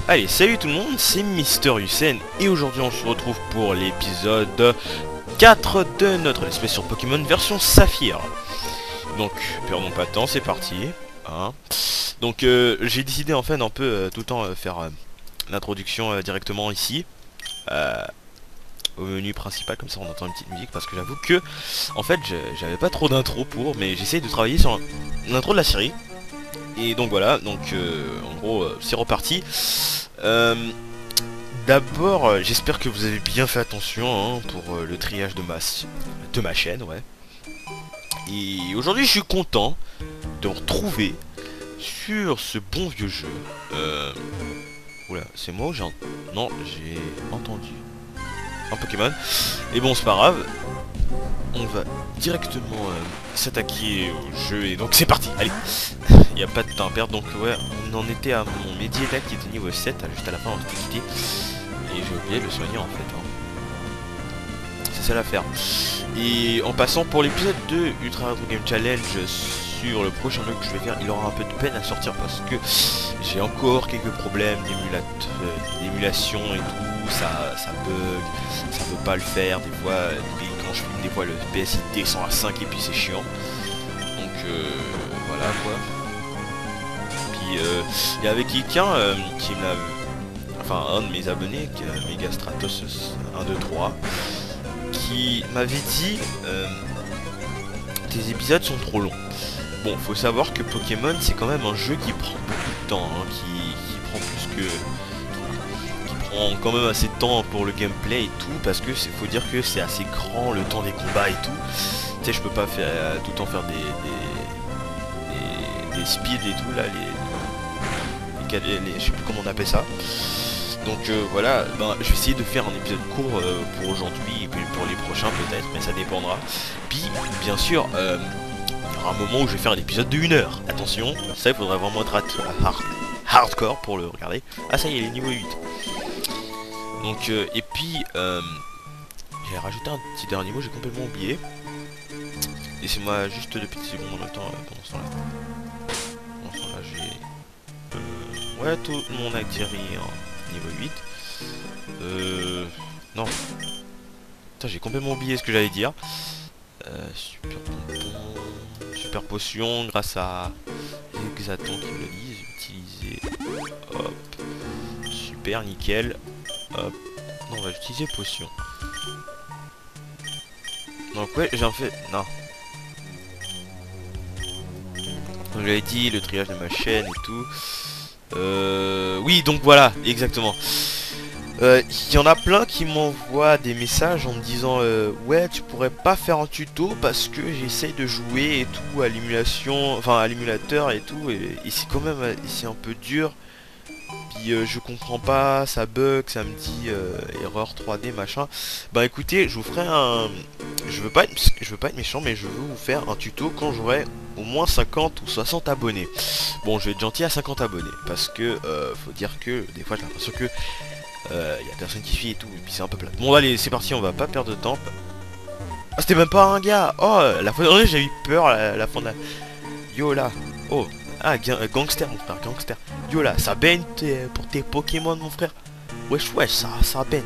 Allez, salut tout le monde, c'est Mister Hussein et aujourd'hui on se retrouve pour l'épisode 4 de notre espèce sur Pokémon version Saphir. Donc, perdons pas de temps, c'est parti. Hein. Donc, j'ai décidé en fait un peu tout le temps faire l'introduction directement ici. Au menu principal, comme ça on entend une petite musique, parce que j'avoue que en fait j'avais pas trop d'intro pour, mais j'essaye de travailler sur l'intro de la série. Et donc voilà, donc en gros c'est reparti. D'abord j'espère que vous avez bien fait attention hein, pour le triage de ma chaîne, ouais. Et aujourd'hui je suis content de retrouver sur ce bon vieux jeu. Oula, c'est moi ou j'ai non, j'ai entendu un Pokémon. Et bon, c'est pas grave. On va directement s'attaquer au jeu. Et donc c'est parti, allez. Il n'y a pas de temps à perdre. Donc ouais, on en était à mon Medieval qui était niveau 7. Juste à la fin, on s'était quitté. Et j'ai oublié de le soigner en fait. Hein. C'est ça l'affaire. Et en passant pour l'épisode 2 Ultra Retro Game Challenge sur le prochain jeu que je vais faire, il aura un peu de peine à sortir parce que j'ai encore quelques problèmes d'émulation et tout, ça bug, ça veut pas le faire, des fois, quand je filme des fois le PS il descend à 5 et puis c'est chiant, donc voilà quoi. Puis il y avait quelqu'un qui m'a, enfin un de mes abonnés, Megastratos 123, qui m'avait dit tes épisodes sont trop longs. Bon, faut savoir que Pokémon c'est quand même un jeu qui prend beaucoup de temps, hein, qui prend plus que... qui prend quand même assez de temps pour le gameplay et tout, parce que faut dire que c'est assez grand le temps des combats et tout. Tu sais, je peux pas faire tout le temps faire des speeds et tout là, je sais plus comment on appelle ça. Donc voilà, ben, je vais essayer de faire un épisode court pour aujourd'hui et puis pour les prochains peut-être, mais ça dépendra. Puis bien sûr, il y aura un moment où je vais faire un épisode de 1 heure. Attention, ça il faudrait vraiment être hardcore pour le regarder. Ah ça y est, il est niveau 8. Donc et puis j'ai rajouté un petit dernier mot, j'ai complètement oublié. Laissez-moi juste 2 petites secondes en même temps pendant ce temps-là. Pendant ce temps-là j'ai... ouais, tout le monde a atterri en niveau 8. Non. Putain, j'ai complètement oublié ce que j'allais dire. Super bonbon, super potion grâce à Exaton qui me le disent. Utiliser, hop, super nickel, hop. Non, on va utiliser potion. Donc ouais, j'ai en fait, non. Donc j'avais dit le triage de ma chaîne et tout. Oui, donc voilà, exactement. Il y en a plein qui m'envoient des messages en me disant ouais tu pourrais pas faire un tuto parce que j'essaye de jouer et tout à l'émulation, enfin à l'émulateur et tout et c'est quand même c'est un peu dur. Puis je comprends pas, ça bug, ça me dit erreur 3D machin. Bah écoutez, je vous ferai un... Je veux pas être méchant, mais je veux vous faire un tuto quand j'aurai au moins 50 ou 60 abonnés. Bon, je vais être gentil à 50 abonnés parce que faut dire que des fois j'ai l'impression que y a personne qui suit et tout, et puis c'est un peu plat. Bon allez, c'est parti, on va pas perdre de temps. Ah, c'était même pas un gars. Oh, la fois dernière j'ai eu peur la fin de la... Yo là. Oh, ah, gangster mon frère, gangster. Yo là, ça baigne pour tes Pokémon mon frère. Wesh, ça baigne.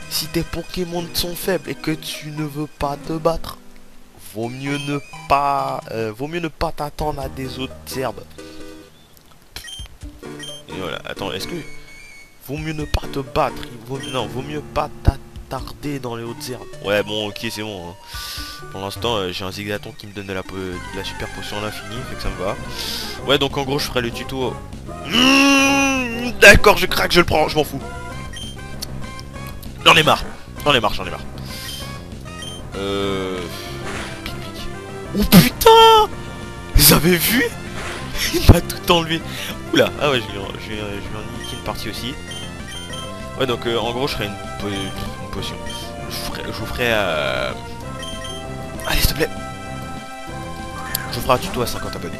Si tes Pokémon sont faibles et que tu ne veux pas te battre, vaut mieux ne pas t'attendre à des autres herbes. Et voilà, attends, est-ce que... Vaut mieux ne pas te battre, vaut mieux pas t'attarder dans les hautes herbes. Ouais bon ok c'est bon hein. Pour l'instant j'ai un Zigzaton qui me donne de la super potion à l'infini, fait que ça me va. Ouais donc en gros je ferai le tuto. D'accord, je craque, je le prends, je m'en fous. J'en ai marre. Oh putain, vous avez vu? Il m'a tout enlevé. Oula, ah ouais, je vais en niquer une partie aussi. Ouais, donc en gros, je ferai une potion. Je vous ferai. Allez, s'il te plaît. Je vous ferai un tuto à 50 abonnés.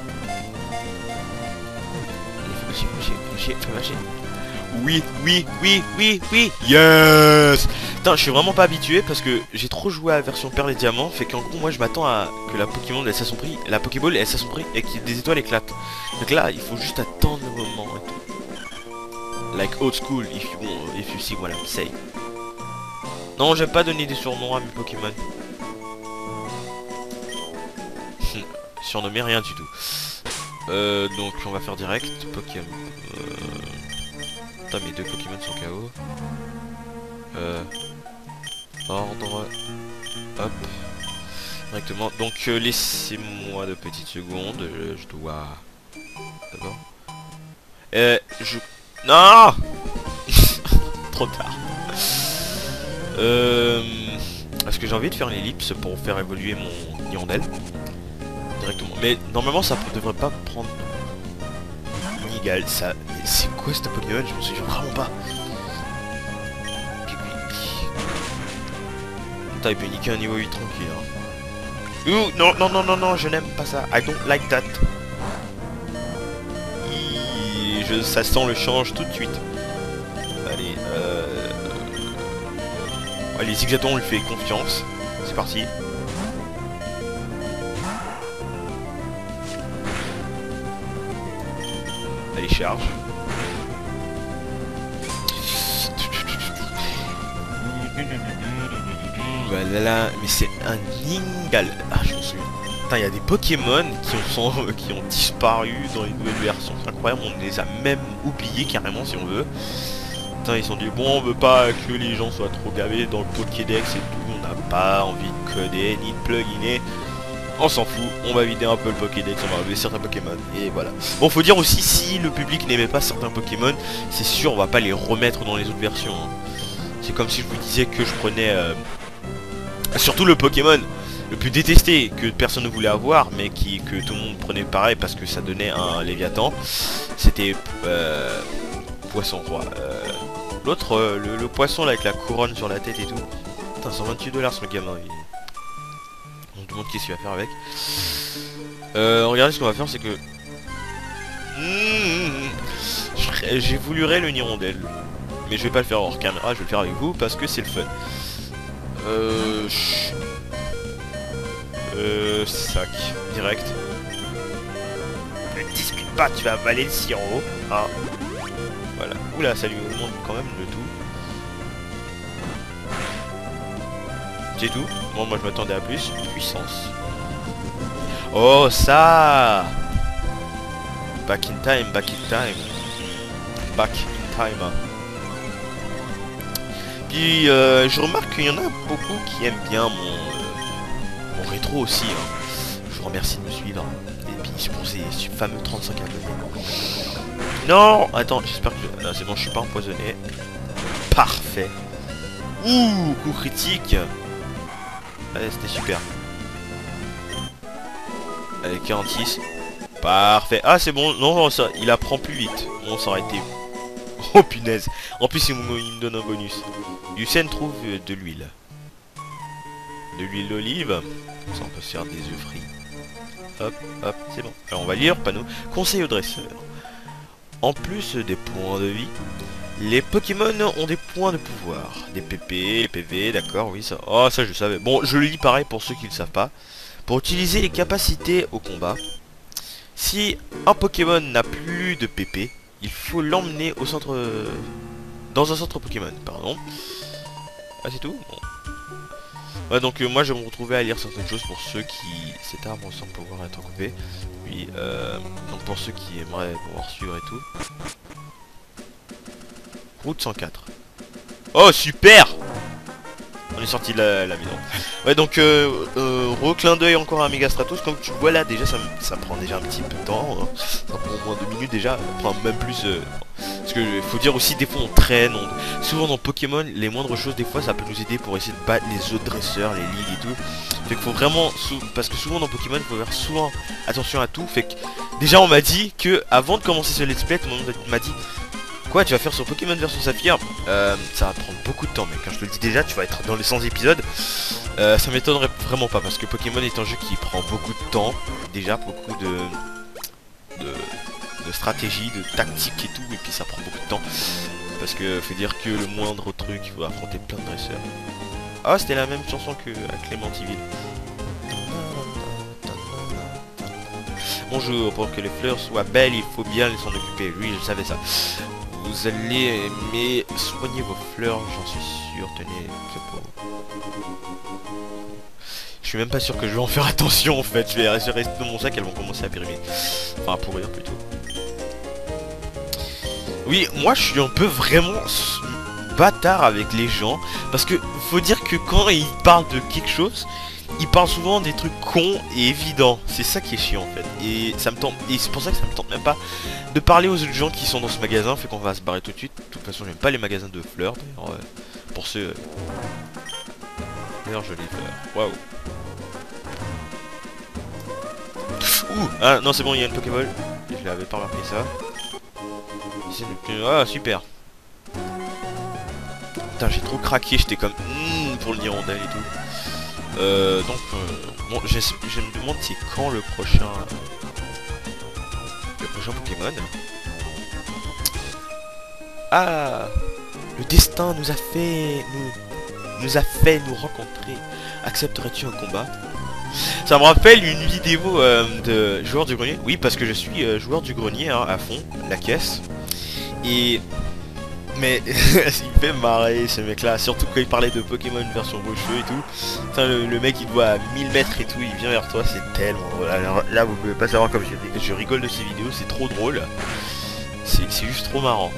Allez, fais marcher. Oui. Yes. Putain, je suis vraiment pas habitué parce que j'ai trop joué à la version perle et diamant. Fait qu'en gros, moi je m'attends à que la Pokémon elle s'assombrit, la Pokéball elle s'assombrit et que des étoiles éclatent. Donc là, il faut juste attendre le moment et tout. Like old school, if you see what I'm saying. Non, j'aime pas donner des surnoms à mes Pokémon. Surnommer rien du tout. Donc on va faire direct. Pokémon. Putain, mes deux Pokémon sont KO. Ordre. Hop. Directement. Donc laissez-moi de petites secondes. Je dois. D'abord. Je. Non. Trop tard. Est-ce que j'ai envie de faire l'ellipse pour faire évoluer mon hirondelle directement. Mais normalement ça devrait pas prendre Nigal. Ça. Mais c'est quoi cette Pokémon? Je me souviens vraiment pas. Putain, il peut niquer un niveau 8 tranquille. Hein. Ouh, non, non, non, non, non, je n'aime pas ça. I don't like that. Ça sent le change tout de suite. Allez, allez, Zigzaton, on lui fait confiance. C'est parti. Allez, charge. Voilà, mais c'est un Ningal. Ah, je me souviens. Putain, il y a des Pokémon qui ont disparu dans les nouvelles versions. C'est incroyable, on les a même oubliés carrément si on veut. Putain, ils sont dit bon, on veut pas que les gens soient trop gavés dans le Pokédex et tout. On n'a pas envie de coder ni de pluginer. On s'en fout, on va vider un peu le Pokédex, on va enlever certains Pokémon. Et voilà. Bon, faut dire aussi, si le public n'aimait pas certains Pokémon, c'est sûr, on va pas les remettre dans les autres versions. Hein. C'est comme si je vous disais que je prenais... surtout le Pokémon le plus détesté que personne ne voulait avoir, mais que tout le monde prenait pareil parce que ça donnait un Léviathan. C'était poisson quoi. L'autre, le poisson là, avec la couronne sur la tête et tout. Putain, 128$ ce gamin. On se demande qu'est-ce qu'il va faire avec. Regardez ce qu'on va faire, c'est que j'évoluerai le Hirondelle, mais je vais pas le faire hors caméra, je vais le faire avec vous parce que c'est le fun. Sac, direct. Ne discute pas, tu vas avaler le sirop. Ah. Voilà. Oula, ça lui augmente quand même le tout. C'est tout. Bon, moi je m'attendais à plus. Puissance. Oh, ça. Back in time, back in time. Back in time. Puis je remarque qu'il y en a beaucoup qui aiment bien mon rétro aussi. Hein. Je vous remercie de me suivre. Et puis pour ces fameux 35 abonnés. Non. Attends, j'espère que... c'est bon, je suis pas empoisonné. Parfait. Ouh, coup critique. Allez, c'était super. Allez, 46. Parfait. Ah, c'est bon. Non, ça, il apprend plus vite. Bon, ça aurait été... Oh, punaise. En plus, il me donne un bonus. Lucien trouve de l'huile. De l'huile d'olive. Comme ça, on peut se faire des œufs frits. Hop, hop, c'est bon. Alors, on va lire panneau. Conseil au dresseur. En plus des points de vie, les Pokémon ont des points de pouvoir. Des PP, des PV, d'accord, oui, ça... Oh, ça, je savais. Bon, je le lis pareil pour ceux qui ne le savent pas. Pour utiliser les capacités au combat, si un Pokémon n'a plus de PP, il faut l'emmener au centre... dans un centre Pokémon, pardon. Ah, c'est tout bon. Ouais, donc moi je vais me retrouver à lire certaines choses pour ceux qui... Cet arbre semble pouvoir être coupé. Puis, donc pour ceux qui aimeraient pouvoir suivre et tout. Route 104. Oh, super! On est sorti de la maison. Ouais, donc, reclin d'œil encore à Megastratos. Comme tu vois là, déjà, ça prend déjà un petit peu de temps. Hein. Ça prend au moins 2 minutes déjà. Ça prend même plus... parce que faut dire aussi, des fois on traîne. Souvent dans Pokémon, les moindres choses, des fois, ça peut nous aider pour essayer de battre les autres dresseurs, les ligues et tout. Fait qu'il faut vraiment... Parce que souvent dans Pokémon, il faut faire souvent attention à tout. Fait que déjà, on m'a dit que avant de commencer ce let's play, tout le monde m'a dit... Quoi, tu vas faire sur Pokémon version Saphir? Ça va prendre beaucoup de temps, mec. Quand je te le dis déjà, tu vas être dans les 100 épisodes. Ça m'étonnerait vraiment pas, parce que Pokémon est un jeu qui prend beaucoup de temps. Déjà, beaucoup de stratégie, de tactique et tout, et puis ça prend beaucoup de temps. Parce que faut dire que le moindre truc, il faut affronter plein de dresseurs. Ah, c'était la même chanson que à Clémentiville. Bonjour, pour que les fleurs soient belles, il faut bien s'en occuper. Oui, je savais ça. Vous allez aimer soigner vos fleurs, j'en suis sûr. Tenez, c'est pour... Je suis même pas sûr que je vais en faire attention en fait. Je vais rester dans mon sac, elles vont commencer à périmer. Enfin, à pourrir plutôt. Oui, moi je suis un peu vraiment bâtard avec les gens. Parce que faut dire que quand ils parlent de quelque chose, ils parlent souvent des trucs cons et évidents. C'est ça qui est chiant en fait. Et ça me tente. Et c'est pour ça que ça me tente même pas de parler aux autres gens qui sont dans ce magasin. Fait qu'on va se barrer tout de suite. De toute façon, j'aime pas les magasins de fleurs. D'ailleurs, pour ceux. Fleurs, jolies fleurs. Waouh. Ouh. Ah non, c'est bon, il y a une Pokéball. Je l'avais pas remarqué ça. Ah, super. Putain, j'ai trop craqué. J'étais comme pour le hirondelle et tout. Bon, je me demande c'est quand le prochain Pokémon. Ah, le destin nous a fait nous rencontrer. Accepterais-tu un combat? Ça me rappelle une vidéo de joueur du grenier. Oui, parce que je suis joueur du grenier hein, à fond, la caisse. Et mais il me fait marrer ce mec là, surtout quand il parlait de Pokémon version rocheux et tout. Enfin, le mec il doit à 1000 mètres et tout, il vient vers toi, c'est tellement drôle. Alors, là vous pouvez pas savoir comme je rigole de ces vidéos, c'est trop drôle. C'est juste trop marrant.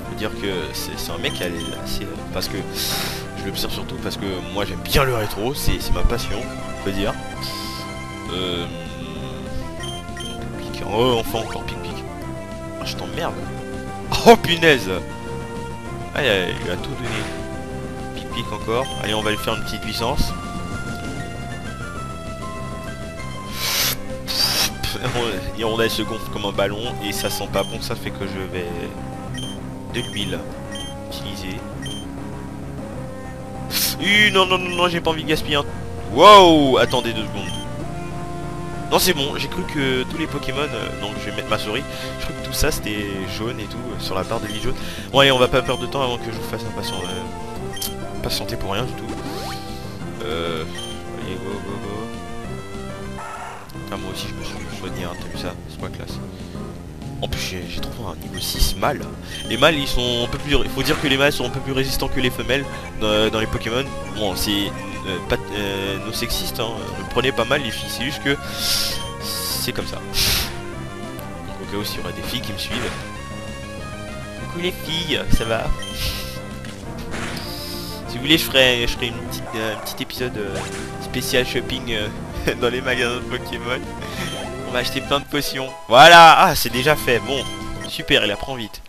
Faut dire que c'est un mec qui a assez... parce que je l'observe surtout parce que moi j'aime bien le rétro, c'est ma passion, faut dire. Oh enfin encore pic. Oh, je t'emmerde. Oh punaise. Ah, il a tout donné. Pic encore. Allez, on va lui faire une petite puissance. Hirondelle se gonfle comme un ballon et ça sent pas bon. Ça fait que je vais de l'huile utiliser. Non, j'ai pas envie de gaspiller. Wow, attendez 2 secondes. Non c'est bon, j'ai cru que tous les Pokémon, donc je vais mettre ma souris, je crois que tout ça c'était jaune et tout, sur la barre de vie jaune. Bon allez, on va pas perdre de temps avant que je vous fasse patienter pour rien du tout. Allez, go. Ah, moi aussi je me suis soigné, hein, t'as vu ça? C'est pas classe. En plus j'ai trouvé un niveau 6 mâle. Les mâles ils sont un peu plus... Il faut dire que les mâles sont un peu plus résistants que les femelles dans les Pokémon. Bon c'est... pas nos sexistes, hein. Prenez pas mal les filles, c'est juste que c'est comme ça. Donc au cas où s'il y aurait des filles qui me suivent. Coucou les filles, ça va? Si vous voulez je ferai un petit épisode spécial shopping dans les magasins de Pokémon. On va acheter plein de potions. Voilà, ah c'est déjà fait, bon. Super, il apprend vite.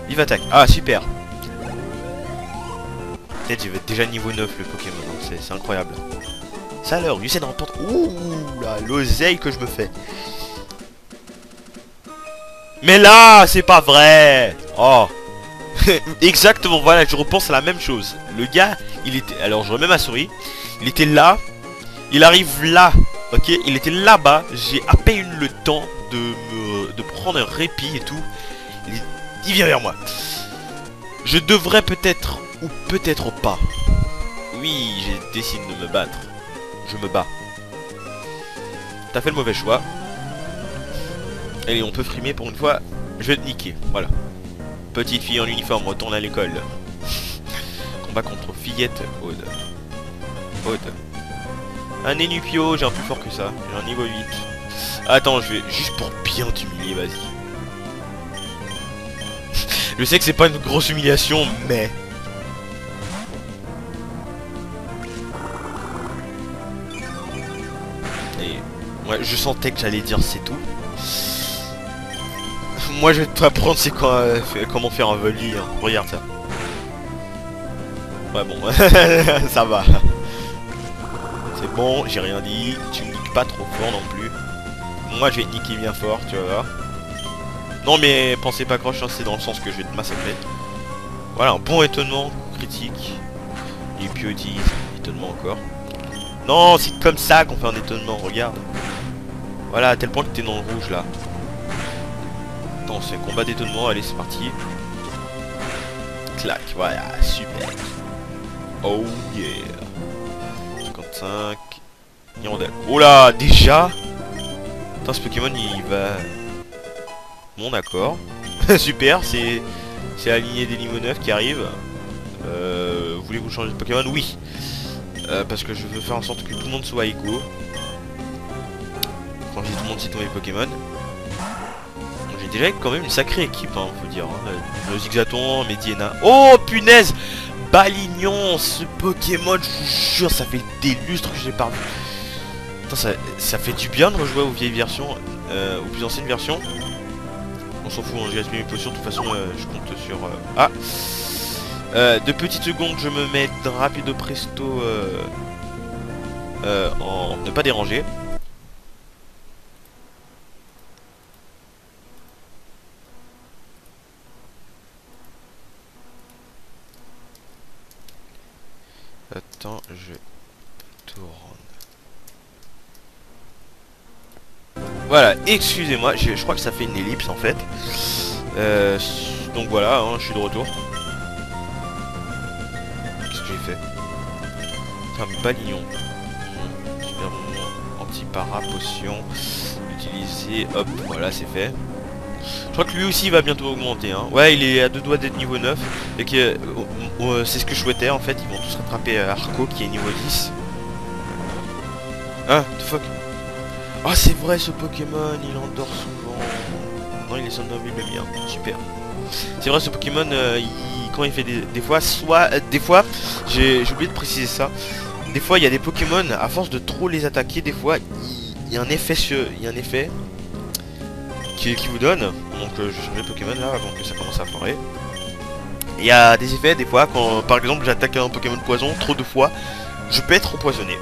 Vive attaque, ah super. Peut-être je vais être déjà niveau 9 le Pokémon, c'est incroyable. Ça alors, Usain remporte... Ouh là, l'oseille que je me fais. Mais là, c'est pas vrai. Oh. Exactement, voilà, je repense à la même chose. Le gars, il était... Alors, je remets ma souris. Il était là. Il arrive là. Ok, il était là-bas. J'ai à peine le temps de prendre un répit et tout. Il vient vers moi. Je devrais peut-être... ou peut-être pas. Oui, j'ai décidé de me battre. Je me bats. T'as fait le mauvais choix. Allez, on peut frimer pour une fois. Je vais te niquer, voilà. Petite fille en uniforme, retourne à l'école. Combat contre fillette Aude. Un Nénupio, j'ai un plus fort que ça. J'ai un niveau 8. Attends, je vais... juste pour bien t'humilier, vas-y. Je sais que c'est pas une grosse humiliation, mais... Et... ouais, je sentais que j'allais dire c'est tout. Moi je vais t'apprendre c'est quoi, comment faire un volley, hein. Regarde ça. Ouais bon, ça va. C'est bon, j'ai rien dit. Tu me niques pas trop fort non plus. Moi je vais te niquer bien fort, tu vas voir. Non mais pensez pas croche, hein, c'est dans le sens que je vais te massacrer. Voilà, un bon étonnement, critique. Et puis dit étonnement encore. Non, c'est comme ça qu'on fait un étonnement, regarde. Voilà, à tel point que t'es dans le rouge là. Attends, c'est un combat d'étonnement, allez c'est parti. Clac, voilà, super. Oh yeah. 55. Hirondelle. Oh là, déjà. Attends, ce Pokémon il va... Bon d'accord. Super, c'est la lignée des Limoneuve qui arrive. Voulez-vous changer de Pokémon? Oui. Parce que je veux faire en sorte que tout le monde soit égaux. Quand je dis tout le monde, c'est tous mes Pokémon. J'ai déjà quand même une sacrée équipe, hein, faut dire. Hein. Le Zigzaton, Mediena. Oh punaise! Balignon, ce Pokémon, je vous jure, ça fait des lustres que je l'ai pas vu. Attends, ça fait du bien de rejouer aux vieilles versions, aux plus anciennes versions. On s'en fout, hein, j'ai gaspillé mes potions, de toute façon je compte sur... Ah 2 petites secondes, je me mets rapido presto en ne pas déranger. Attends, je tourne. Voilà, excusez-moi, je crois que ça fait une ellipse en fait. Donc voilà, hein, je suis de retour. Qu'est-ce que j'ai fait? Un balignon. Super anti-para, potion. Utiliser, hop, voilà, c'est fait. Je crois que lui aussi va bientôt augmenter. Hein. Ouais, il est à 2 doigts d'être niveau 9. Et que c'est ce que je souhaitais en fait. Ils vont tous rattraper Arco qui est niveau 10. Ah, the fuck. Ah, c'est vrai, ce Pokémon, il endort souvent. Non, il est somnambule le mien. Super. C'est vrai, ce Pokémon, quand il fait des fois, des fois, j'ai oublié de préciser ça. Des fois, il y a des Pokémon, à force de trop les attaquer, des fois, il y a un effet qui vous donne. Donc, je change le Pokémon là avant que ça commence à foirer. Il y a des effets, des fois, quand par exemple j'attaque un Pokémon poison trop de fois, je peux être empoisonné.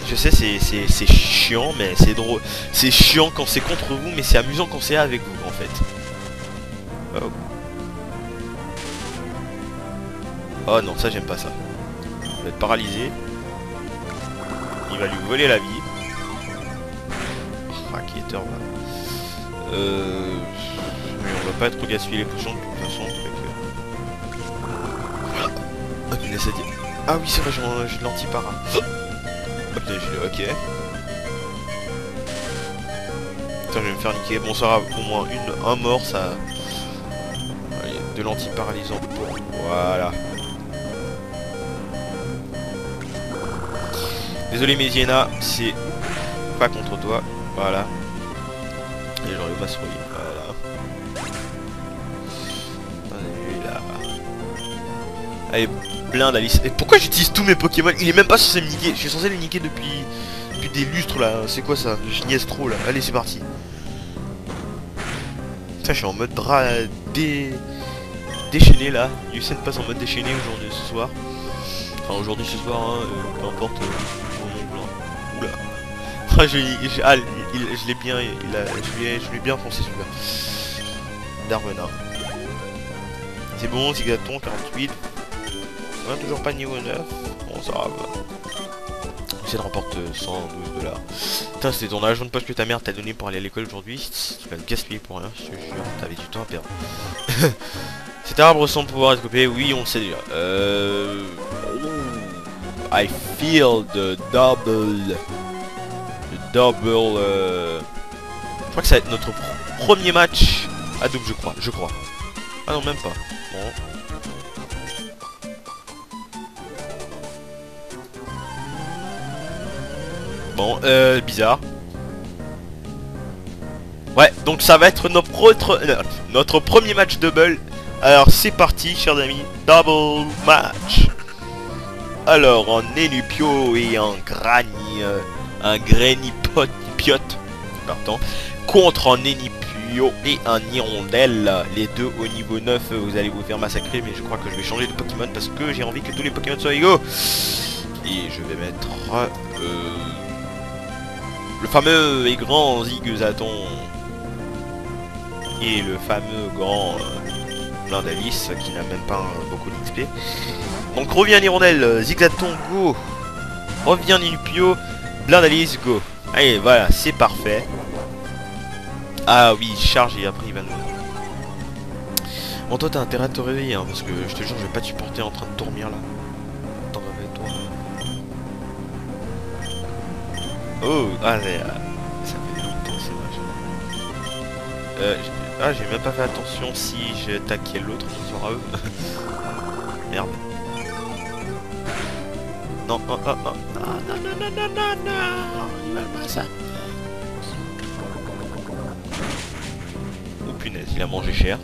Je sais, c'est chiant, mais c'est drôle. C'est chiant quand c'est contre vous, mais c'est amusant quand c'est avec vous, en fait. Oh, oh non, ça j'aime pas ça. Il va être paralysé. Il va lui voler la vie. Ah, qui est heure, là. Mais on va pas trop gaspiller les potions de toute façon. Ah, punaise, ça dit... Ah oui, c'est vrai, j'ai de l'anti-para. Ok. Putain, je vais me faire niquer. Bon, ça aura au moins un mort, ça... Allez, de l'anti-paralysant pour... Voilà. Désolé, Mediena, c'est pas contre toi. Voilà. Et j'aurais eu ma souris. Voilà. Allez, blinde Alice. Et pourquoi j'utilise tous mes Pokémon? Il est même pas censé me niquer. Je suis censé le niquer depuis des lustres là. C'est quoi ça? Je niaise trop là. Allez, c'est parti. Putain, je suis en mode déchaîné là. Usain passe en mode déchaîné aujourd'hui ce soir. Enfin aujourd'hui ce soir, hein, peu importe mon blanc. Oula. Ah, je l'ai bien, je l'ai bien foncé celui-là. Darwena. C'est bon, Zigzaton 48. Ouais, toujours pas niveau 9. Bon, ça va. J'essaie de remporter 112 $. Putain, c'était ton argent de poche que ta mère t'a donné pour aller à l'école aujourd'hui. Tu vas te gaspiller pour rien, je te jure. T'avais du temps à perdre. Cet arbre semble pouvoir être coupé. Oui, on le sait déjà. I feel the double. Je crois que ça va être notre premier match à double, je crois. Ah non, même pas. Bon, bizarre. Ouais, donc ça va être notre premier match double. Alors c'est parti, chers amis. Double match. Alors, en Enupio et en un Granipiot, pardon, contre un Enupio et un Hirondelle, les deux au niveau 9, vous allez vous faire massacrer, mais je crois que je vais changer de Pokémon parce que j'ai envie que tous les Pokémon soient égaux. Et je vais mettre le fameux et grand Zigzaton et le fameux grand Blindalice qui n'a même pas beaucoup d'XP. Donc revient Hirondelle, Zigzaton, go. Revient Enupio, Blindalice, go. Allez, voilà, c'est parfait. Ah oui, charge et après il va nous... Bon, toi, t'as intérêt à te réveiller, hein, parce que je te jure, je vais pas te supporter en train de dormir là. Attends, réveille-toi. Oh, ah, ça fait longtemps, c'est vrai. J'ai même pas fait attention si j'ai attaqué l'autre sur eux. Merde. Non, non, non, non, non, non, non, non, non, non, non, il va pas ça. Oh punaise, il a mangé cher.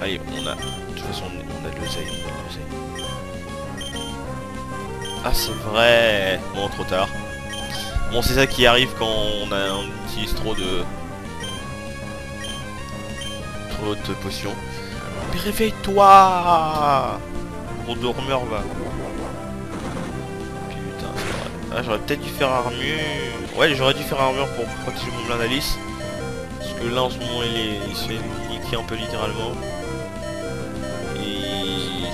Allez, on a... De toute façon, on a de l'oseille. Ah, c'est vrai. Bon, trop tard. Bon, c'est ça qui arrive quand on utilise trop de potions. Mais réveille-toi! Gros dormeur, va. Putain, c'est vrai. Ah, j'aurais peut-être dû faire armure. Ouais, j'aurais dû faire armure pour protéger mon blindalice. Parce que là, en ce moment, il se fait niquer un peu littéralement. Et...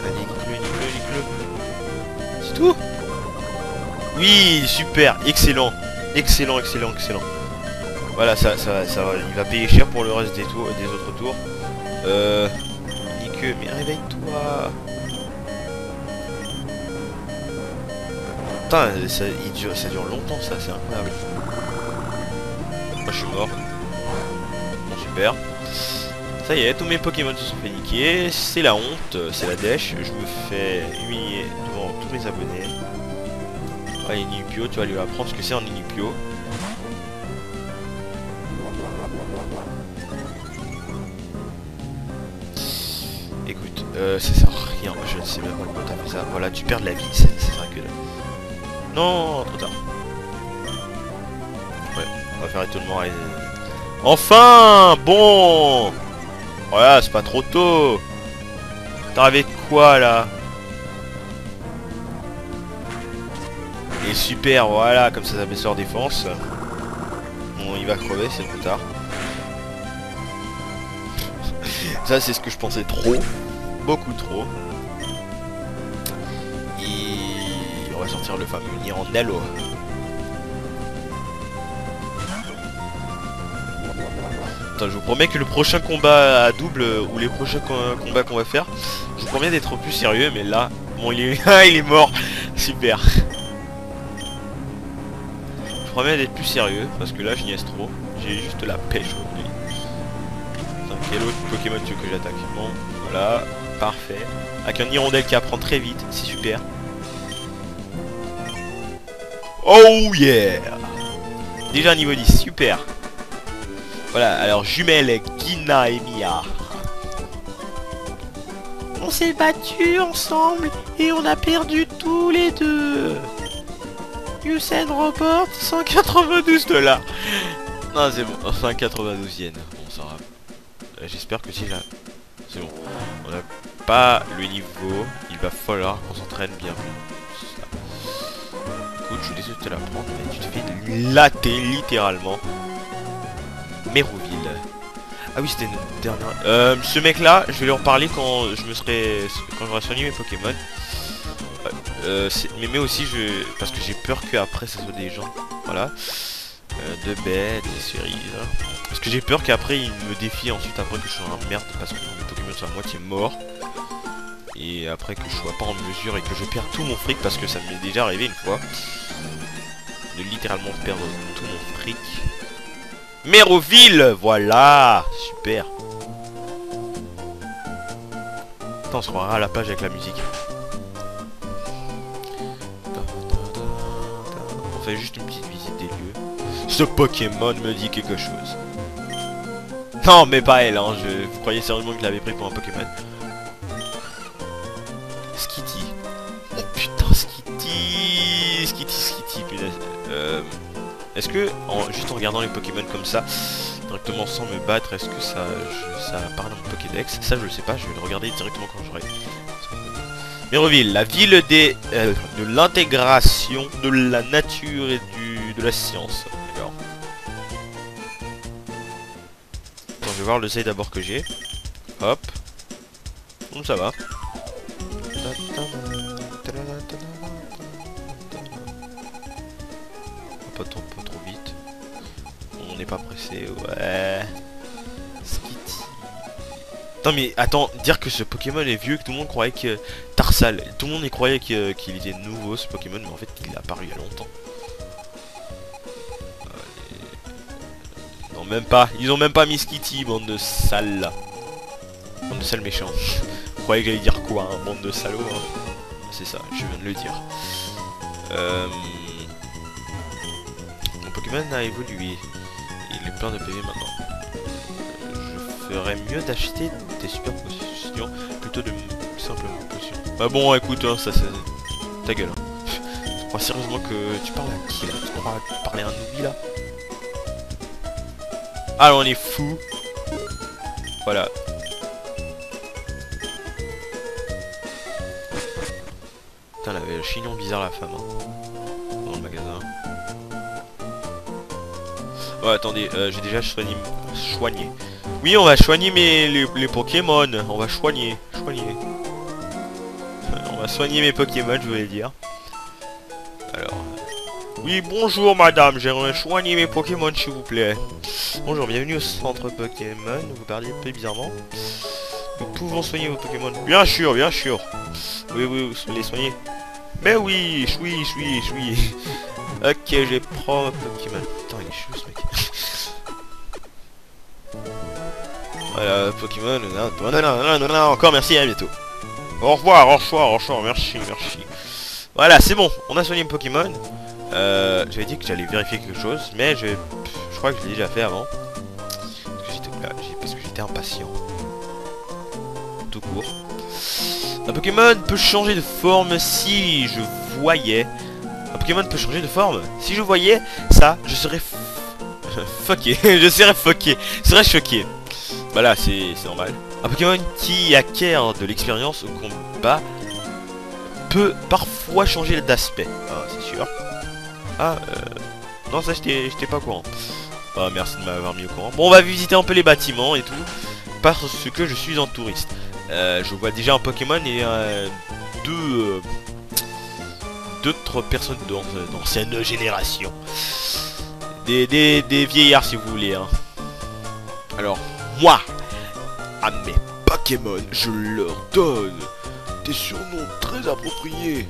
Allez, nique-le. C'est tout? Oui, super, excellent. Excellent. Voilà, ça va, il va payer cher pour le reste des tours, des autres tours. Nique, mais réveille-toi. Putain, ça dure longtemps ça, c'est incroyable. Moi je suis mort. Bon, super. Ça y est, tous mes Pokémon se sont fait niquer. C'est la honte, c'est la dèche. Je me fais humilier devant tous mes abonnés. Ouais, Inupio, tu vas lui apprendre ce que c'est en Inupio. Écoute, ça sert à rien, je ne sais même pas pourquoi t'as fait ça. Voilà, tu perds de la vie, c'est vrai que... Non, trop tard. Ouais, on va faire étonnement. Enfin, bon. Voilà, c'est pas trop tôt. T'as avec quoi là? Et super, voilà, comme ça baisse leur défense. Bon, il va crever, c'est trop tard. Ça, c'est ce que je pensais trop. Beaucoup trop. Et on va sortir le fameux Nirondelle. Attends, je vous promets que le prochain combat à double, ou les prochains combats qu'on va faire, je vous promets d'être plus sérieux, mais là, bon, il est, il est mort. Super. Je vous promets d'être plus sérieux, parce que là, je niaise trop. J'ai juste la pêche aujourd'hui. Attends, quel autre Pokémon tu veux que j'attaque? Bon, voilà, parfait. Avec un Hirondelle qui apprend très vite, c'est super. Oh yeah! Déjà niveau 10, super. Voilà, alors jumelles Gina et Mia. On s'est battus ensemble et on a perdu tous les deux. Usain reporte 192 $. Non, c'est bon, 192 yens. Bon, ça va. J'espère que si là... C'est bon. On n'a pas le niveau. Il va falloir qu'on s'entraîne bien plus. Écoute, je suis désolé de te l'apprendre, mais tu te fais latter littéralement. Méroville. Ah oui, c'était une dernière... ce mec là, je vais lui en parler quand j'aurai soigné mes Pokémon. Mais aussi parce que j'ai peur qu'après ça soit des gens. Voilà. De bêtes, des séries. Hein. Parce que j'ai peur qu'après il me défie ensuite après que je sois en merde parce que mes Pokémon sont à moitié morts. Et après que je sois pas en mesure et que je perds tout mon fric parce que ça m'est déjà arrivé une fois. De littéralement perdre tout mon fric. Méroville, voilà, super. Attends, on se croira à la page avec la musique. On fait juste une petite visite des lieux. Ce Pokémon me dit quelque chose. Non, mais pas elle, hein. Vous croyez sérieusement que je l'avais pris pour un Pokémon? Skitty. Oh putain, Skitty. Skitty, punaise. Est-ce que, juste en regardant les Pokémon comme ça, directement sans me battre, est-ce que ça parle dans mon Pokédex? Ça, je le sais pas, je vais le regarder directement quand j'aurai. Méroville, la ville de l'intégration de la nature et de la science. D'accord. Attends, je vais voir le save d'abord que j'ai. Hop. Bon, ça va. Pas trop vite. On n'est pas pressé, ouais. Ski Non mais attends, dire que ce Pokémon est vieux, que tout le monde croyait que... Tarsal, tout le monde y croyait qu'il était nouveau ce Pokémon, mais en fait il est apparu il y a longtemps. Non même pas, ils ont même pas mis Skitty, bande de sales là. Bande de sales méchants. Vous croyez que j'allais dire quoi, hein, bande de salauds hein. C'est ça, je viens de le dire. Mon Pokémon a évolué. Il est plein de PV maintenant. Je ferais mieux d'acheter des super potions plutôt de simples potions. Bah bon écoute hein, ça c'est... Ta gueule hein. Tu crois sérieusement que tu parles à qui là? Tu crois parler à un newbie là? Ah on est fou. Voilà. Putain elle avait le chignon bizarre la femme hein. Dans le magasin. Oh attendez, j'ai déjà soigné. Oui on va soigner les Pokémon. On va soigner. On va soigner mes Pokémon je voulais dire. Alors. Oui bonjour madame, j'aimerais soigner mes Pokémon s'il vous plaît. Bonjour, bienvenue au centre Pokémon. Vous parlez un peu bizarrement. Nous pouvons soigner vos Pokémon. Bien sûr, bien sûr. Oui, vous les soignez. Mais oui, oui. Ok, je prends Pokémon. Putain, il est chelou ce mec. Voilà, Pokémon. Non, encore merci, à bientôt. Au revoir, merci. Voilà, c'est bon, on a soigné le Pokémon. J'avais dit que j'allais vérifier quelque chose, mais je crois que je l'ai déjà fait avant. Parce que j'étais impatient. Tout court. Un Pokémon peut changer de forme si je voyais. Un Pokémon peut changer de forme. Si je voyais ça, je serais fucké. Je serais choqué. Voilà, c'est normal. Un Pokémon qui acquiert de l'expérience au combat peut parfois changer d'aspect. Ah, c'est sûr. Ah, non, ça j'étais pas au courant. Ah, merci de m'avoir mis au courant. Bon, on va visiter un peu les bâtiments et tout. Parce que je suis un touriste. Je vois déjà un Pokémon et deux d'autres personnes d'ancienne génération. Des vieillards si vous voulez. Hein. Alors, moi, à mes Pokémon, je leur donne des surnoms très appropriés.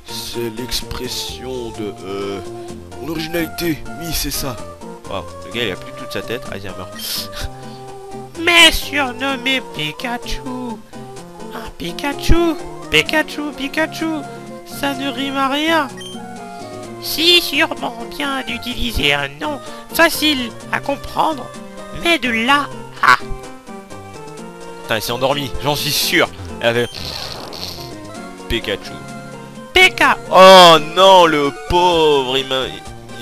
C'est l'expression de mon originalité. Oui, c'est ça. Wow, le gars il a plus toute sa tête. Ah, il meurt. Mais surnommé Pikachu. Ah, Pikachu, ça ne rime à rien. Si, sûrement bien d'utiliser un nom facile à comprendre, mais de là à... Putain, il s'est endormi, j'en suis sûr. Elle avait... Pikachu. Pika. Oh non, le pauvre,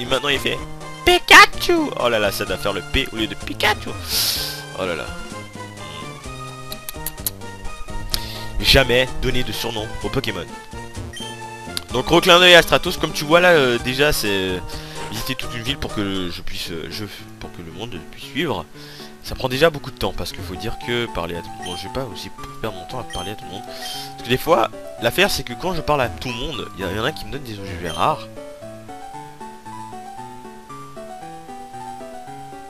maintenant il fait... Pikachu. Oh là là, ça doit faire le P au lieu de Pikachu. Oh là là. Jamais donner de surnom au Pokémon. Donc gros clin d'œil à Stratos, comme tu vois là déjà c'est visiter toute une ville pour que je puisse pour que le monde puisse suivre. Ça prend déjà beaucoup de temps parce qu'il faut dire que parler à tout le monde, je vais pas aussi perdre mon temps à parler à tout le monde. Parce que des fois, l'affaire c'est que quand je parle à tout le monde, il y en a qui me donnent des objets rares.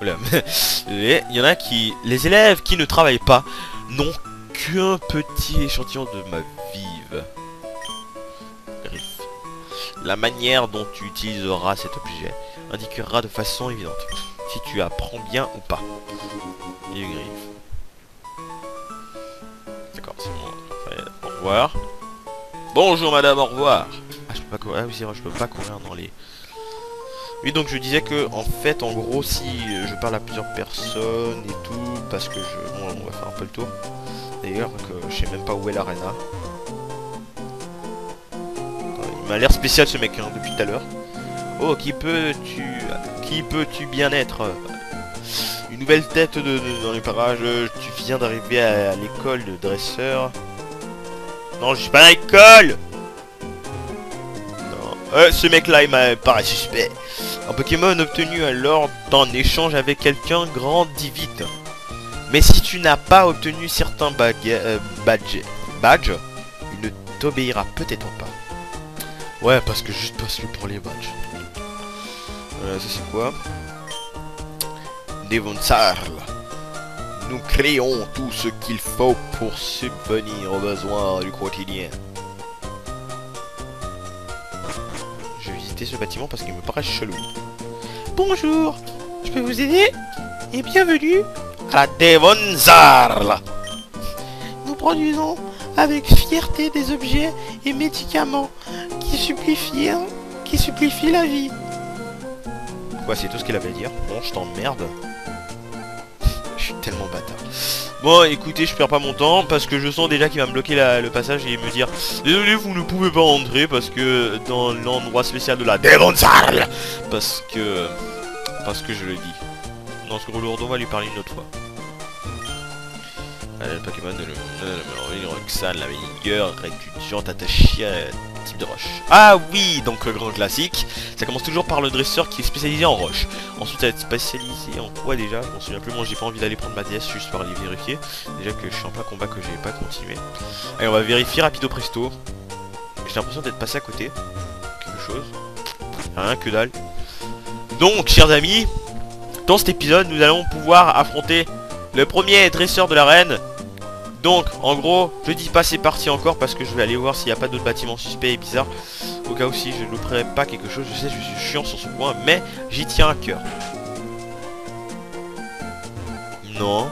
Voilà. Et il y en a qui... Les élèves qui ne travaillent pas n'ont qu'un petit échantillon de ma vive. Griffe. La manière dont tu utiliseras cet objet indiquera de façon évidente si tu apprends bien ou pas. Et griffe. D'accord, c'est bon. Ouais, au revoir. Bonjour madame, au revoir. Ah, je peux pas courir. Ah oui, c'est vrai, je peux pas courir dans les... Oui, donc je disais que en fait, en gros, si je parle à plusieurs personnes et tout, parce que bon, on va faire un peu le tour. D'ailleurs, que je sais même pas où est l'arena. Il m'a l'air spécial ce mec hein, depuis tout à l'heure. Oh, qui peux-tu bien être? Une nouvelle tête dans les parages. Tu viens d'arriver à l'école de dresseur. Non, je suis pas à l'école. Ce mec-là, il m'a paraît suspect. Un Pokémon obtenu alors d'un échange avec quelqu'un grandit vite. Mais si tu n'as pas obtenu certains badges, il ne t'obéira peut-être pas. Ouais, parce que juste passe-le pour les badges. Voilà, ça c'est quoi? Devonsarl. nous créons tout ce qu'il faut pour subvenir aux besoins du quotidien. Je vais visiter ce bâtiment parce qu'il me paraît chelou. Bonjour, je peux vous aider? Et bienvenue à Devonzarl. Nous produisons avec fierté des objets et médicaments qui supplifient la vie. Quoi, c'est tout ce qu'il avait à dire? Bon, je t'emmerde. Je suis tellement bâtard. Bon, écoutez, je perds pas mon temps parce que je sens déjà qu'il va me bloquer le passage et me dire désolé, vous ne pouvez pas entrer parce que dans l'endroit spécial de la Devonzarl. Parce que je le dis. Non, ce gros lourdeau va lui parler une autre fois. Le Pokémon de Roxane, la meilleure étudiante attachée à type de roche. Ah oui, donc le grand classique. Ça commence toujours par le dresseur qui est spécialisé en roche. Ensuite, elle est spécialisée en quoi déjà? Je m'en souviens plus, moi j'ai pas envie d'aller prendre ma DS juste pour aller vérifier. Déjà que je suis en plein combat que j'ai pas continué. Allez, on va vérifier rapido presto. J'ai l'impression d'être passé à côté. Quelque chose. Rien que dalle. Donc, chers amis, dans cet épisode, nous allons pouvoir affronter le premier dresseur de l'arène. Donc en gros je dis pas c'est parti encore parce que je vais aller voir s'il n'y a pas d'autres bâtiments suspects et bizarres. Au cas où si je ne louperai pas quelque chose. Je sais je suis chiant sur ce point mais j'y tiens à cœur. Non,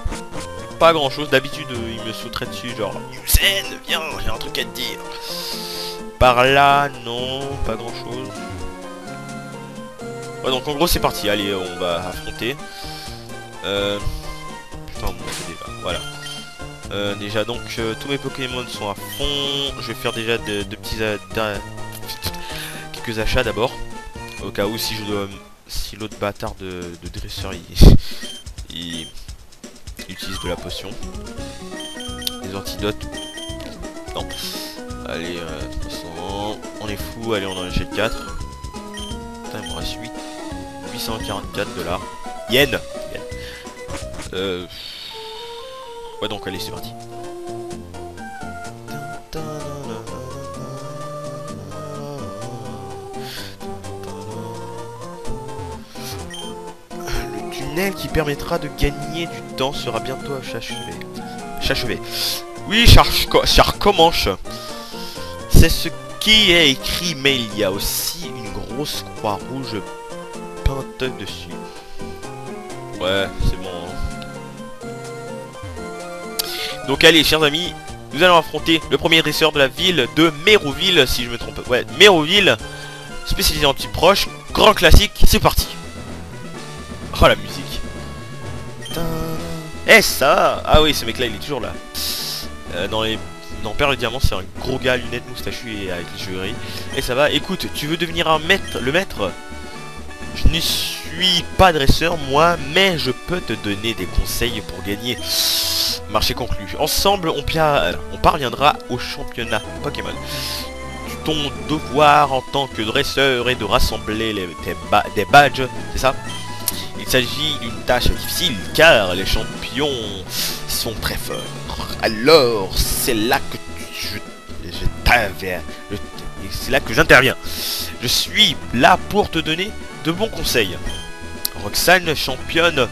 pas grand chose. D'habitude il me sauterait dessus genre Usain viens j'ai un truc à te dire. Par là non pas grand chose. Ouais donc en gros c'est parti. Allez on va affronter. Putain bon c'est débat. Voilà. Déjà donc tous mes Pokémon sont à fond. Je vais faire déjà de petits quelques achats d'abord. Au cas où si je dois si l'autre bâtard de dresseur il utilise de la potion. Les antidotes. Non. Allez de toute façon on est fou. Allez on en achète 4. Putain il me reste 844 $. Yen. Ouais donc allez c'est parti. Le tunnel qui permettra de gagner du temps sera bientôt achevé. Oui char Comanche. C'est ce qui est écrit mais il y a aussi une grosse croix rouge peinte dessus. Ouais c'est bon hein. Donc allez chers amis, nous allons affronter le premier dresseur de la ville de Méroville, si je me trompe pas. Ouais, Méroville, spécialisé en type proche, grand classique, c'est parti. Oh la musique. Eh ça. Ah oui ce mec là il est toujours là. Dans Perle le Diamant c'est un gros gars, lunettes, moustachu et avec les cheveux gris. Et ça va, écoute, tu veux devenir le maître? Je ne suis pas dresseur moi, mais je peux te donner des conseils pour gagner. Marché conclu. Ensemble, on parviendra au championnat Pokémon. Ton devoir en tant que dresseur est de rassembler des badges, c'est ça? Il s'agit d'une tâche difficile car les champions sont très forts. Alors, c'est là que c'est là que j'interviens. Je suis là pour te donner de bons conseils. Roxane, championne. Non,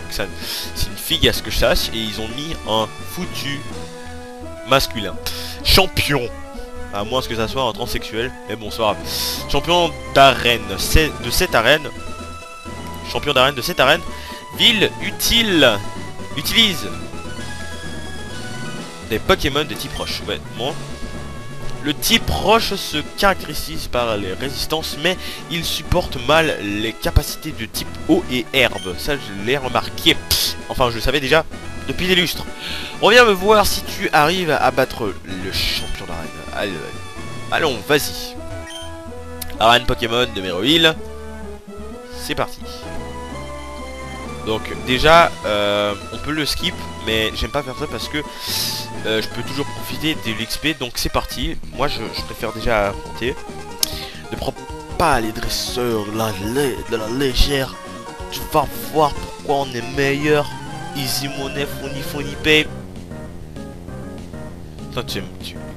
Roxane, c'est une fille à ce que je sache et ils ont mis un foutu masculin. Champion. À moins que ça soit un transsexuel. Mais bon, c'est pas grave. Champion d'arène. C'est de cette arène. Champion d'arène de cette arène. Ville utilise des Pokémon de type roche. Ouais, bon. Le type roche se caractérise par les résistances, mais il supporte mal les capacités de type eau et herbe. Ça, je l'ai remarqué. Enfin, je le savais déjà depuis des lustres. Reviens me voir si tu arrives à battre le champion d'arène. Allons, vas-y. Arène Pokémon de Méroville. C'est parti. Donc déjà, on peut le skip, mais j'aime pas faire ça parce que je peux toujours profiter de l'XP. Donc c'est parti. Moi je préfère déjà affronter. Ne prends pas les dresseurs de la légère. Tu vas voir pourquoi on est meilleur. Easy money, funny pay. Toi,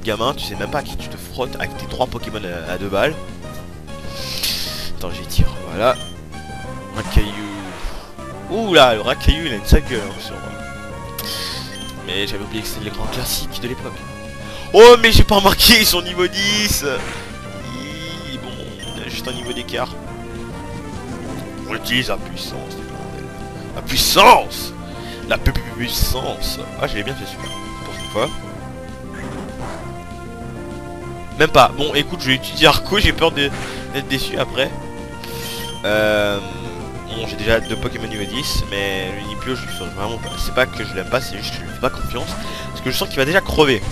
gamin, tu sais même pas à qui tu te frottes avec tes 3 Pokémon à 2 balles. Attends, j'y tire. Voilà. Un caillou. Ouh là, le Rakayu il a une sale gueule hein, Mais j'avais oublié que c'était les grands classiques de l'époque. Oh mais j'ai pas remarqué, ils sont niveau 10. Bon, on a juste un niveau d'écart. On utilise la puissance, la puissance. La puissance. Ah je l'ai bien fait celui-là. Pour une fois. Même pas. Bon écoute, je vais utiliser Arco, j'ai peur d'être déçu après. Bon j'ai déjà 2 Pokémon niveau 10, mais le Nipio je lui ferai vraiment pas. C'est pas que je l'aime pas, c'est juste que je lui fais pas confiance. Parce que je sens qu'il va déjà crever.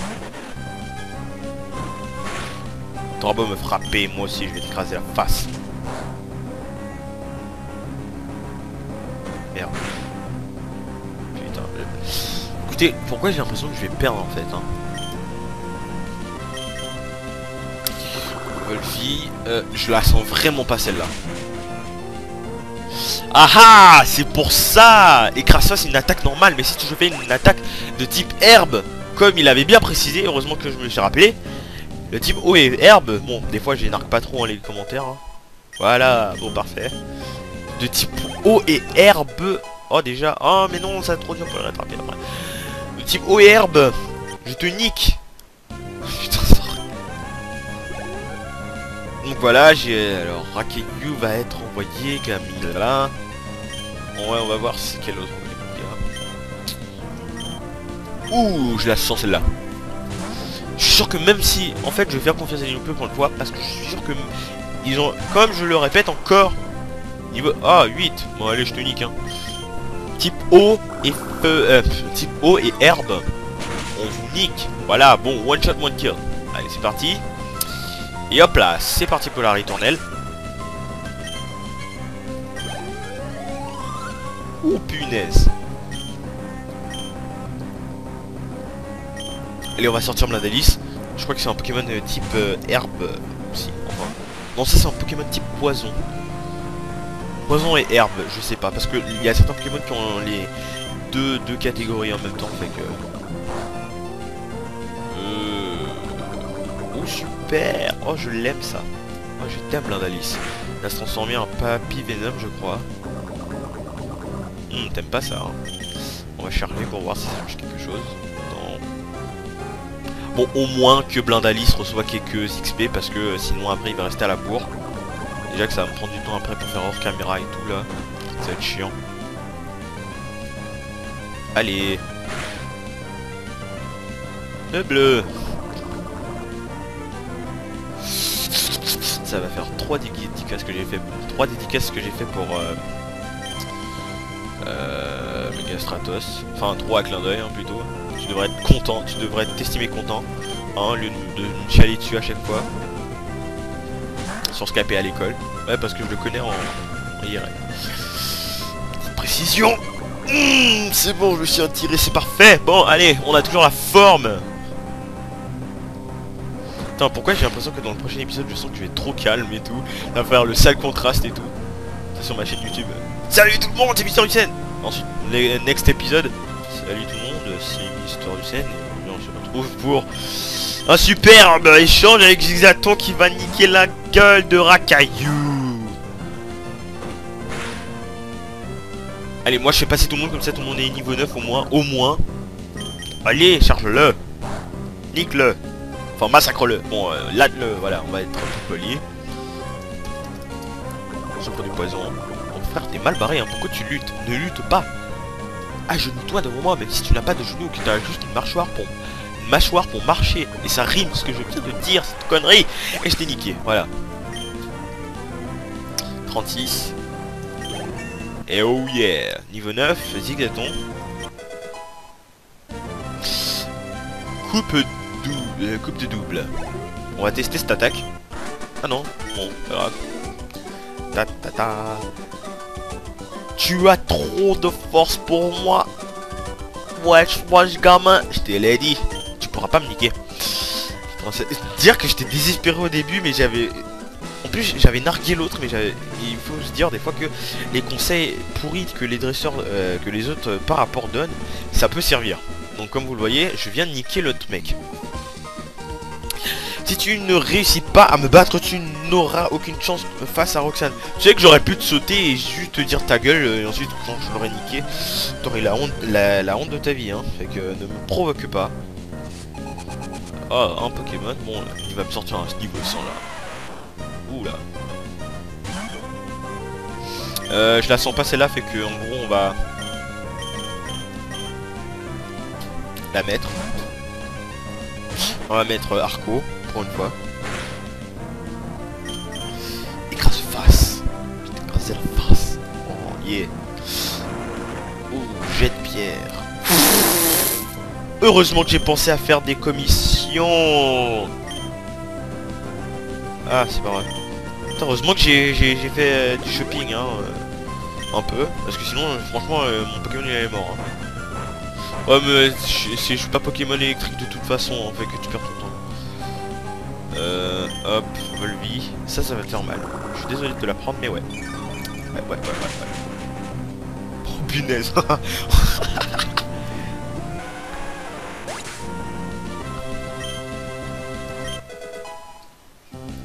T'auras beau me frapper, moi aussi je vais t'écraser la face. Merde. Putain. Écoutez, pourquoi j'ai l'impression que je vais perdre en fait hein. Volvi, je la sens vraiment pas celle-là. Ah ah, c'est pour ça. Et Krasos c'est une attaque normale, mais si je fais une attaque de type herbe, comme il avait bien précisé, heureusement que je me suis rappelé. Le type eau et herbe, bon, des fois j'énarque pas trop dans les commentaires hein. Voilà, bon parfait. De type eau et herbe. Oh déjà, oh mais non, ça a trop dur pour le rattraper après. De type eau et herbe, je te nique. Putain, ça... Donc voilà, j'ai... Alors, Rakayu va être envoyé, Camilla. Bon, ouais, on va voir c'est quel autre on va. Ouh, je la sens celle-là. Je suis sûr que même si... En fait, je vais faire confiance à Nipio pour une fois, parce que je suis sûr que... Ils ont, comme je le répète encore... Niveau... Ah, 8. Bon, allez, je te nique, hein. Type eau et feu... type eau et herbe. On vous nique. Voilà, bon, one shot, one kill. Allez, c'est parti. Et hop là, c'est parti pour la ritournelle. Ouh, punaise. Allez, on va sortir Blindalis. Je crois que c'est un Pokémon type herbe aussi. Enfin, non, ça c'est un Pokémon type poison. Poison et herbe, je sais pas. Parce que il y a certains Pokémon qui ont les deux catégories en même temps. Fait que... Oh, super. Oh, je l'aime ça. Oh, je t'aime Blindalis. Il va se transformer en Papy Venom, je crois. T'aimes pas ça, hein. On va chercher pour voir si ça change quelque chose. Bon, au moins que Blindalis reçoit quelques XP parce que sinon après il va rester à la bourre. Déjà que ça va me prendre du temps après pour faire hors caméra et tout là. Ça va être chiant. Allez. Le bleu. Ça va faire 3 dédicaces que j'ai fait. 3 dédicaces que j'ai fait pour Megastratos. Enfin 3 à clin d'œil hein, plutôt. Tu devrais être content, tu devrais t'estimer content, hein, au lieu de me chialer dessus à chaque fois. Sur Skype et à l'école. Ouais, parce que je le connais en IRL. Petite précision. C'est bon, je me suis attiré, c'est parfait. Bon, allez, on a toujours la forme. Putain, pourquoi j'ai l'impression que dans le prochain épisode, je sens que je vais être trop calme et tout. Ça va faire le sale contraste et tout. C'est sur ma chaîne YouTube. Salut tout le monde, c'est Mister Lucien. Ensuite, le next épisode. Salut tout le monde, c'est Mister Lucien. Et on se retrouve pour un superbe échange avec Zigzaton qui va niquer la gueule de Rakayu. Allez, moi je fais passer tout le monde comme ça, tout le monde est niveau 9 au moins. Au moins. Allez, charge-le. Nique-le. Enfin, massacre-le. Bon, lade-le. Voilà, on va être plus poli. Sucre du poison. Mon frère, t'es mal barré, hein. Pourquoi tu luttes? Ne lutte pas. Agenouille-toi devant moi, même si tu n'as pas de genoux, que tu as juste une mâchoire pour marcher. Et ça rime ce que je viens de dire, cette connerie. Et je t'ai niqué, voilà. 36. Et oh yeah. Niveau 9, Zigzaton. Coupe de double. On va tester cette attaque. Ah non, bon, pas grave. Ta ta ta. Tu as trop de force pour moi. Wesh, gamin. Je te l'ai dit. Tu pourras pas me niquer. Dire que j'étais désespéré au début, mais j'avais... En plus, j'avais nargué l'autre, mais il faut se dire des fois que les conseils pourris que les dresseurs, que les autres par rapport donnent, ça peut servir. Donc comme vous le voyez, je viens de niquer l'autre mec. Si tu ne réussis pas à me battre, tu n'auras aucune chance face à Roxane. Tu sais que j'aurais pu te sauter et juste te dire ta gueule, et ensuite quand je l'aurais niqué, t'aurais la honte de ta vie, hein. Fait que ne me provoque pas. Ah, un Pokémon, bon, il va me sortir un niveau 100 là. Ouh là. Je la sens pas celle-là, fait que en gros on va la mettre. On va mettre Arco pour une fois. Écrase face. Je vais t'écraser la face. Oh yeah. Ouh, jet de pierre. Heureusement que j'ai pensé à faire des commissions. Ah, c'est pas vrai. Putain, heureusement que j'ai fait du shopping, hein. Un peu. Parce que sinon, franchement, mon Pokémon il est mort. Hein. Ouais, mais je suis pas Pokémon électrique de toute façon, en fait, que tu perds ton temps. Hop, Volvi. Ça va te faire mal. Je suis désolé de te la prendre, mais ouais. Ouais. Oh, punaise.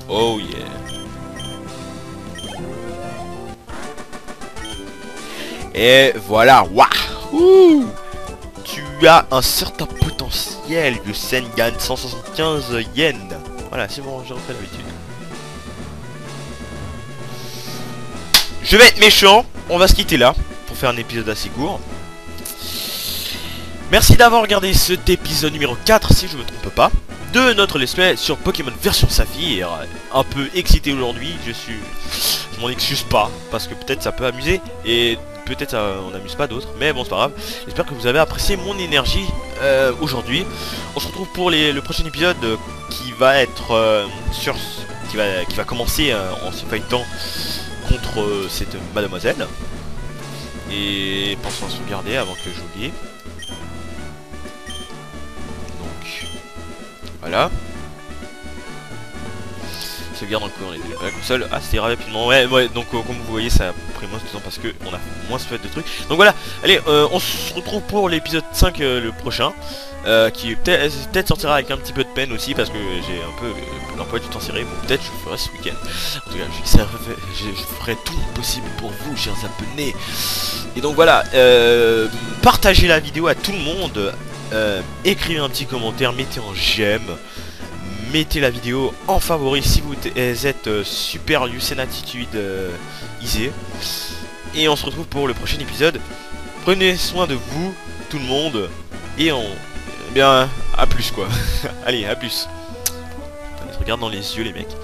Oh yeah. Et voilà, waouh. Tu as un certain potentiel de Sengan 175 yens. Voilà, c'est bon, j'ai refait l'habitude. Je vais être méchant, on va se quitter là, pour faire un épisode assez court. Merci d'avoir regardé cet épisode numéro 4, si je me trompe pas, de notre let's play sur Pokémon version Saphir. Un peu excité aujourd'hui, je m'en excuse pas, parce que peut-être ça peut amuser, et peut-être on n'amuse pas d'autres, mais bon c'est pas grave. J'espère que vous avez apprécié mon énergie aujourd'hui. On se retrouve pour le prochain épisode qui va être qui va commencer en se fightant contre cette mademoiselle. Et pensons à se regarder avant que j'oublie. Donc voilà. Sauvegarde encore les deux. La console, ah c'était rapidement. Ouais, donc comme vous voyez ça a pris moins de temps parce que on a moins fait de trucs. Donc voilà, allez, on se retrouve pour l'épisode 5 le prochain. Qui peut-être sortira avec un petit peu de peine aussi parce que j'ai un peu l'emploi du temps serré. Bon, peut-être je ferai ce week-end. En tout cas, je ferai tout le possible pour vous, chers abonnés. Et donc voilà, partagez la vidéo à tout le monde. Écrivez un petit commentaire, mettez en j'aime. Mettez la vidéo en favori si vous êtes super Lucien attitude isé. Et on se retrouve pour le prochain épisode. Prenez soin de vous, tout le monde. Et on... Eh bien, à plus quoi. Allez, à plus. Regarde dans les yeux les mecs.